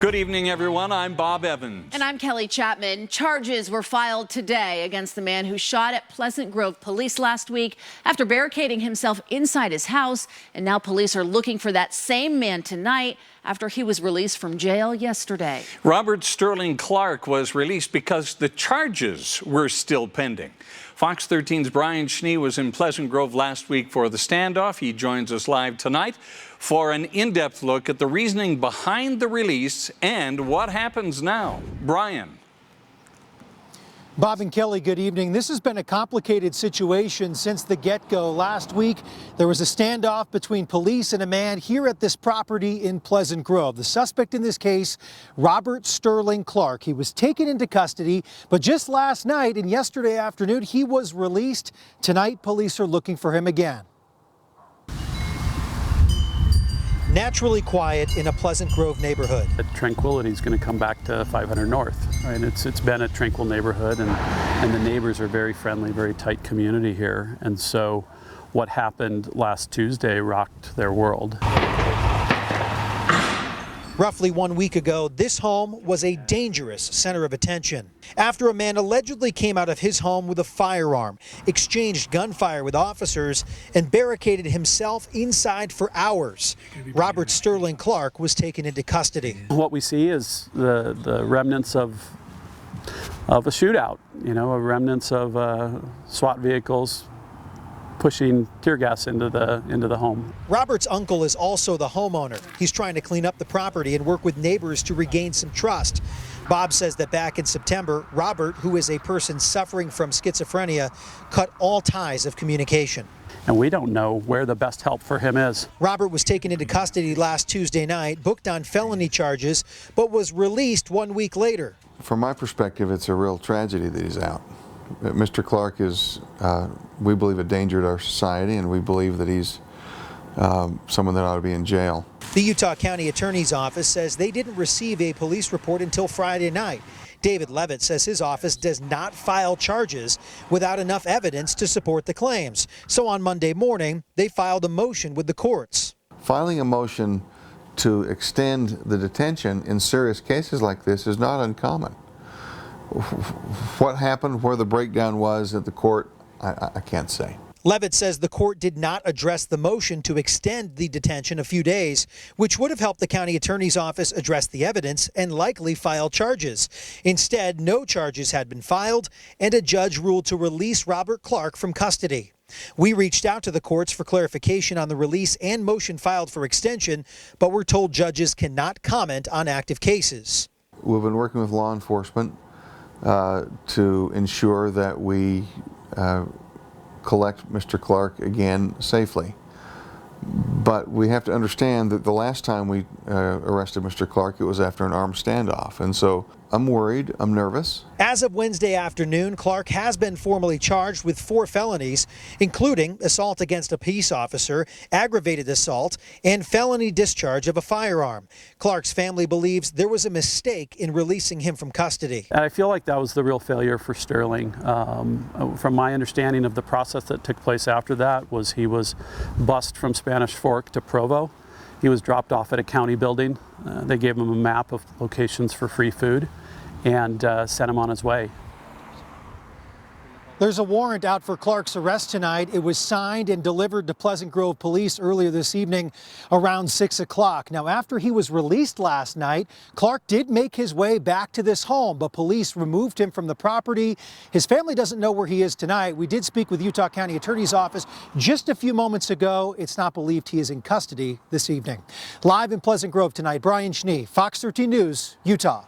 Good evening, everyone. I'm Bob Evans. And I'm Kelly Chapman. Charges were filed today against the man who shot at Pleasant Grove police last week after barricading himself inside his house. And now police are looking for that same man tonight after he was released from jail yesterday. Robert Sterling Clark was released because the charges were still pending. Fox 13's Brian Schnee was in Pleasant Grove last week for the standoff. He joins us live tonight for an in-depth look at the reasoning behind the release and what happens now. Brian. Bob and Kelly, good evening. This has been a complicated situation since the get-go. Last week, there was a standoff between police and a man here at this property in Pleasant Grove. The suspect in this case, Robert Sterling Clark. He was taken into custody, but just last night and yesterday afternoon, he was released. Tonight, police are looking for him again. Naturally quiet in a Pleasant Grove neighborhood. Tranquility is going to come back to 500 North. Right? It's been a tranquil neighborhood, and the neighbors are very friendly, very tight community here. And so what happened last Tuesday rocked their world. Roughly 1 week ago, this home was a dangerous center of attention after a man allegedly came out of his home with a firearm, exchanged gunfire with officers, and barricaded himself inside for hours. Robert Sterling Clark was taken into custody. What we see is the remnants of a shootout, remnants of SWAT vehicles pushing tear gas into the home. Robert's uncle is also the homeowner. He's trying to clean up the property and work with neighbors to regain some trust. Bob says that back in September, Robert, who is a person suffering from schizophrenia, cut all ties of communication. And we don't know where the best help for him is. Robert was taken into custody last Tuesday night, booked on felony charges, but was released 1 week later. From my perspective, it's a real tragedy that he's out. Mr. Clark is, we believe, a danger to our society, and we believe that he's someone that ought to be in jail. The Utah County Attorney's Office says they didn't receive a police report until Friday night. David Levitt says his office does not file charges without enough evidence to support the claims. So on Monday morning, they filed a motion with the courts. Filing a motion to extend the detention in serious cases like this is not uncommon. What happened, where the breakdown was at the court, I can't say. Levitt says the court did not address the motion to extend the detention a few days, which would have helped the county attorney's office address the evidence and likely file charges. Instead, no charges had been filed, and a judge ruled to release Robert Clark from custody. We reached out to the courts for clarification on the release and motion filed for extension, but we're told judges cannot comment on active cases. We've been working with law enforcement to ensure that we collect Mr. Clark again safely. But we have to understand that the last time we arrested Mr. Clark, it was after an armed standoff. And so I'm worried, I'm nervous. As of Wednesday afternoon, Clark has been formally charged with 4 felonies, including assault against a peace officer, aggravated assault, and felony discharge of a firearm. Clark's family believes there was a mistake in releasing him from custody. And I feel like that was the real failure for Sterling. From my understanding of the process that took place after that was he was bused from Spanish Fork to Provo. He was dropped off at a county building. They gave him a map of locations for free food and sent him on his way. There's a warrant out for Clark's arrest tonight. It was signed and delivered to Pleasant Grove Police earlier this evening around 6 o'clock. Now, after he was released last night, Clark did make his way back to this home, but police removed him from the property. His family doesn't know where he is tonight. We did speak with Utah County Attorney's Office just a few moments ago. It's not believed he is in custody this evening. Live in Pleasant Grove tonight, Brian Schnee, Fox 13 News, Utah.